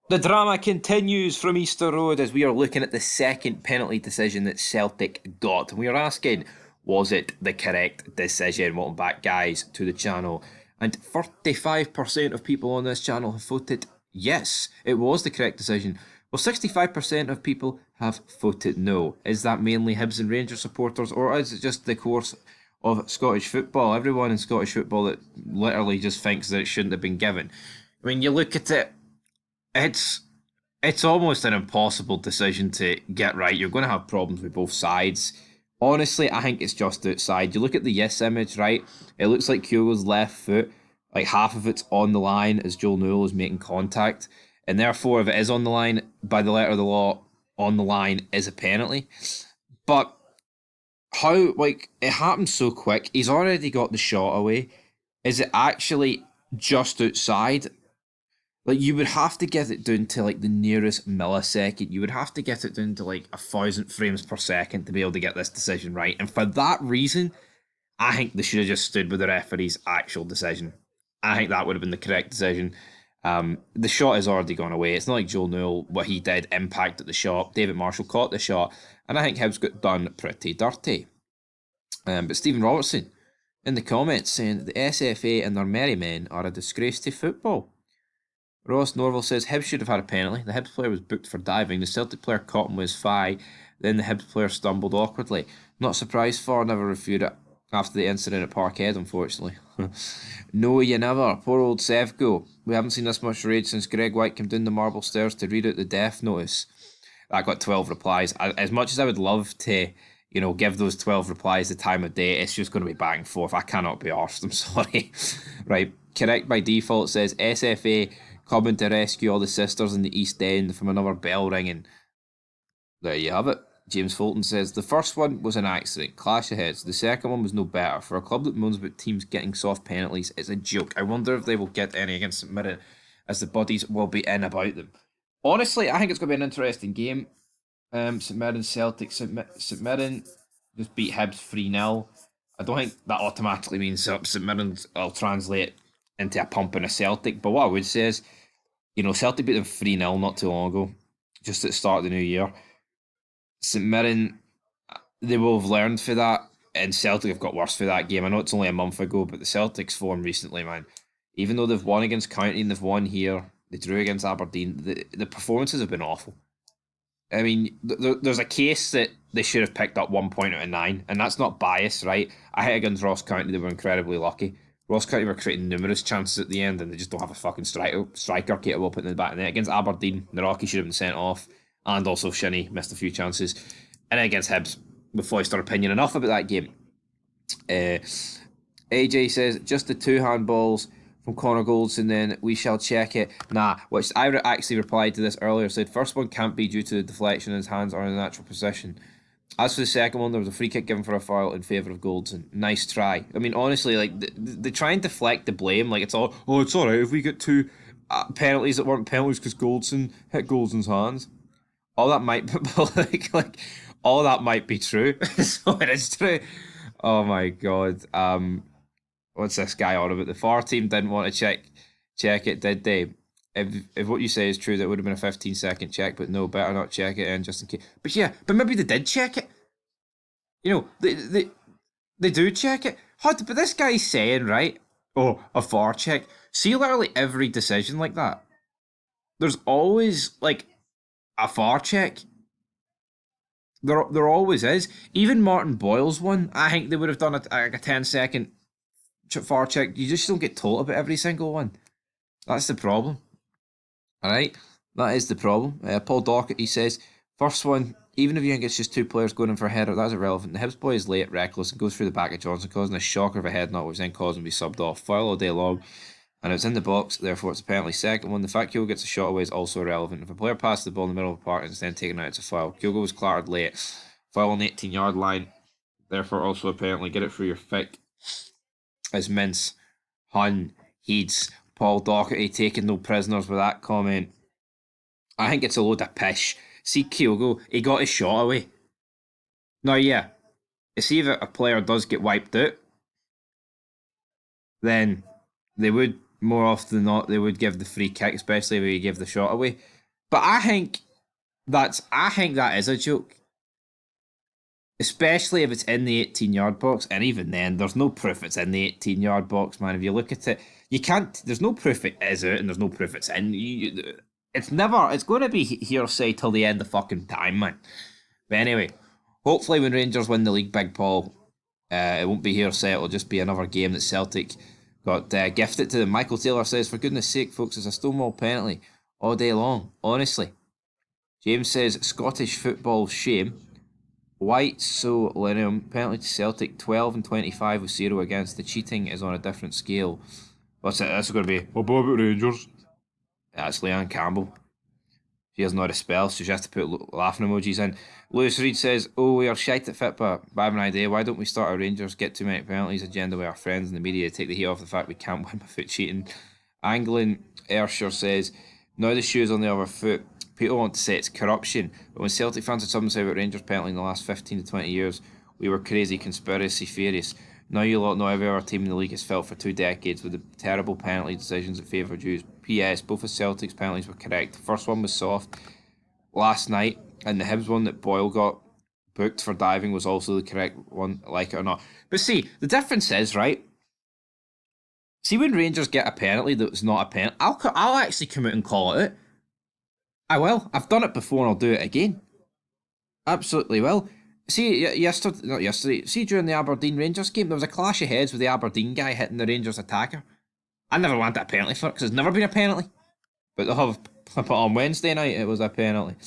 The drama continues from Easter Road as we are looking at the second penalty decision that Celtic got. We are asking, was it the correct decision? Welcome back, guys, to the channel. And 35% of people on this channel have voted yes, it was the correct decision. Well, 65% of people have voted no. Is that mainly Hibs and Rangers supporters, or is it just the course of Scottish football? Everyone in Scottish football that literally just thinks that it shouldn't have been given. I mean, you look at it, it's it's almost an impossible decision to get right. You're going to have problems with both sides. Honestly, I think it's just outside. You look at the yes image, right? It looks like Kyogo's left foot, like half of it's on the line as Joel Newell is making contact. And therefore, if it is on the line, by the letter of the law, on the line is a penalty. But how, like, it happens so quick. He's already got the shot away. Is it actually just outside? Like, you would have to get it down to like the nearest millisecond. You would have to get it down to like 1,000 frames per second to be able to get this decision right. And for that reason, I think they should have just stood with the referee's actual decision. I think that would have been the correct decision. The shot has already gone away. It's not like Joel Newell, what he did impacted the shot. David Marshall caught the shot, and I think Hibs got done pretty dirty. But Stephen Robertson in the comments saying that the SFA and their merry men are a disgrace to football. Ross Norville says Hibs should have had a penalty. The Hibs player was booked for diving. The Celtic player caught him with his thigh. Then the Hibs player stumbled awkwardly. Not surprised for, never reviewed it after the incident at Parkhead, unfortunately. No, you never. Poor old Sevco. We haven't seen this much rage since Greg White came down the marble stairs to read out the death notice. That got 12 replies. As much as I would love to, give those 12 replies the time of day, it's just going to be back and forth. I cannot be arsed. I'm sorry. Right. Correct by default says SFA coming to rescue all the sisters in the East End from another bell ringing. There you have it. James Fulton says the first one was an accident, clash of heads. The second one was no better. For a club that moans about teams getting soft penalties, it's a joke. I wonder if they will get any against St Mirren, as the bodies will be in about them. Honestly, I think it's going to be an interesting game. St Mirren Celtic. St Mirren just beat Hibs 3-0. I don't think that automatically means St Mirren will translate into a pump in a Celtic. But what I would say is, Celtic beat them 3-0 not too long ago, just at the start of the new year. St Mirren, they will have learned for that, and Celtic have got worse for that game. I know it's only a month ago, but the Celtics' form recently, man, even though they've won against County and they've won here, they drew against Aberdeen, the performances have been awful. I mean, there's a case that they should have picked up 1 point out of 9, and that's not bias, right? I hit against Ross County, they were incredibly lucky. Ross County were creating numerous chances at the end, and they just don't have a fucking striker capable of putting it in the back of the net. Against Aberdeen, the Rocky should have been sent off, and also Shinnie missed a few chances. And then against Hibs, we've voiced our opinion enough about that game. AJ says, just the two handballs from Connor Goldson, then we shall check it. Nah, which I actually replied to this earlier, said, first one can't be due to the deflection, his hands are in a natural position. As for the second one, there was a free kick given for a foul in favour of Goldson. Nice try. I mean, honestly, like, they try and deflect the blame. Like, it's alright if we get two penalties that weren't penalties because Goldson hit Goldson's hands. All that might, all that might be true. So it is true. Oh my god. What's this guy on about? The FAR team didn't want to check it, did they? If what you say is true, that would have been a 15-second check, but no, better not check it in just in case. But yeah, but maybe they did check it. They do check it. But this guy's saying, right? Oh, a FAR check. See, literally every decision like that. There's always like a FAR check. There always is. Even Martin Boyle's one, I think they would have done a 10-second FAR check. You just don't get told about every single one. That's the problem. All right, that is the problem. Paul Dockett, he says, first one, even if you think it's just two players going in for a header, that's irrelevant. The Hibs boy is late, reckless, and goes through the back of Johnson, causing a shocker of a head knock, which then causing him to be subbed off. Foul all day long, and it's in the box, therefore it's a penalty. Second one, the fact Kyogo gets a shot away is also irrelevant. If a player passes the ball in the middle of the park and is then taken out, it's a foul. Kyogo was clattered late. Foul on the 18-yard line, therefore also a penalty. Get it through your thick. As Mince, Hun, Heeds, Paul Docherty taking no prisoners with that comment. I think it's a load of pish. See Kyogo, he got his shot away. Now, yeah, see if a player does get wiped out, then they would, more often than not, they would give the free kick, especially if he gave the shot away. But I think that is a joke. Especially if it's in the 18-yard box, and even then, there's no proof it's in the 18-yard box, man. If you look at it, you can't. There's no proof it is out, and there's no proof it's in. It's never. It's going to be hearsay till the end of fucking time, man. But anyway, hopefully when Rangers win the league, Big Paul, it won't be hearsay. It'll just be another game that Celtic got gifted to them. Michael Taylor says, "For goodness sake, folks, it's a Stonewall penalty all day long. Honestly." James says, "Scottish football shame." White, so Linium, penalty to Celtic, 12 and 25 with 0 against. The cheating is on a different scale. What's it? That's going to be, what about Rangers? That's Leanne Campbell. She doesn't know how to spell, so she has to put laughing emojis in. Lewis Reed says, "Oh, we are shite at FitBA, but I have an idea. Why don't we start our Rangers get too many penalties agenda with our friends in the media to take the heat off the fact we can't win without cheating?" Angling Ersher says, "Now the shoe's on the other foot. People want to say it's corruption, but when Celtic fans had something to say about Rangers penalty in the last 15 to 20 years, we were crazy conspiracy theorists. Now you lot know every other team in the league has felt for 2 decades with the terrible penalty decisions that favour Jews. P.S. Both of Celtic's penalties were correct. The first one was soft last night, and the Hibs one that Boyle got booked for diving was also the correct one, like it or not." But see, the difference is, right? See, when Rangers get a penalty that's not a penalty, I'll actually come out and call it out. I will. I've done it before and I'll do it again. Absolutely will. See, yesterday, not yesterday, see during the Aberdeen Rangers game, there was a clash of heads with the Aberdeen guy hitting the Rangers attacker. I never wanted a penalty for it because it's never been a penalty. But on Wednesday night, it was a penalty.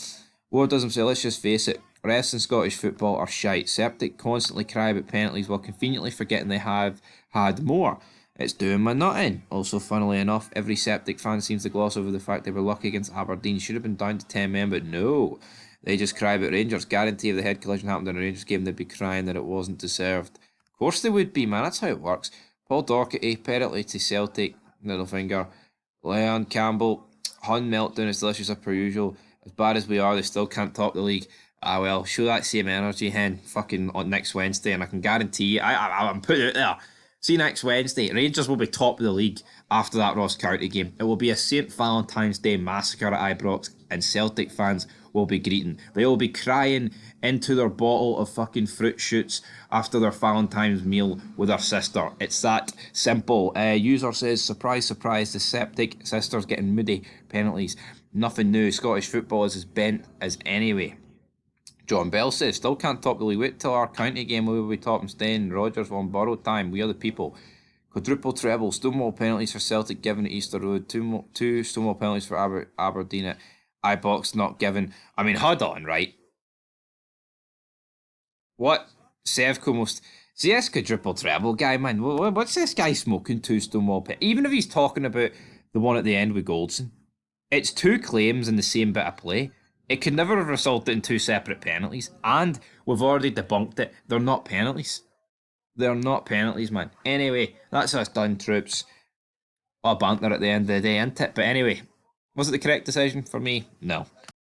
Ward doesn't say, "Let's just face it, refs in Scottish football are shite. Celtic constantly cry about penalties while conveniently forgetting they have had more. It's doing my nut in." Also, funnily enough, every Celtic fan seems to gloss over the fact they were lucky against Aberdeen. Should have been down to 10 men, but no. They just cry about Rangers. Guarantee if the head collision happened in a Rangers game, they'd be crying that it wasn't deserved. Of course they would be, man. That's how it works. Paul Doherty, penalty to Celtic, middle finger. Leon Campbell, Hun meltdown is delicious as per usual. As bad as we are, they still can't top the league. Ah well, show that same energy, hen, fucking on next Wednesday, and I can guarantee you, I'm putting it out there. See next Wednesday, Rangers will be top of the league after that Ross County game. It will be a St Valentine's Day massacre at Ibrox, and Celtic fans will be greeting. They will be crying into their bottle of fucking fruit shoots after their Valentine's meal with their sister. It's that simple. User says, "Surprise, surprise, the Celtic sisters getting moody penalties. Nothing new. Scottish football is as bent as anyway." John Bell says, "Still can't top the league. Wait till our county game. We will be top and staying. Rogers on borrowed time. We are the people." Quadruple treble. Stonewall penalties for Celtic given at Easter Road. Two Stonewall penalties for Aberdeen at iBox not given. I mean, hold on, right? What? Sevco most... See this quadruple treble guy, man. What's this guy smoking two Stonewall penalties? Even if he's talking about the one at the end with Goldson. It's two claims in the same bit of play. It could never have resulted in two separate penalties. And we've already debunked it. They're not penalties. They're not penalties, man. Anyway, that's us done, troops. A banter at the end of the day, isn't it? But anyway, was it the correct decision for me? No.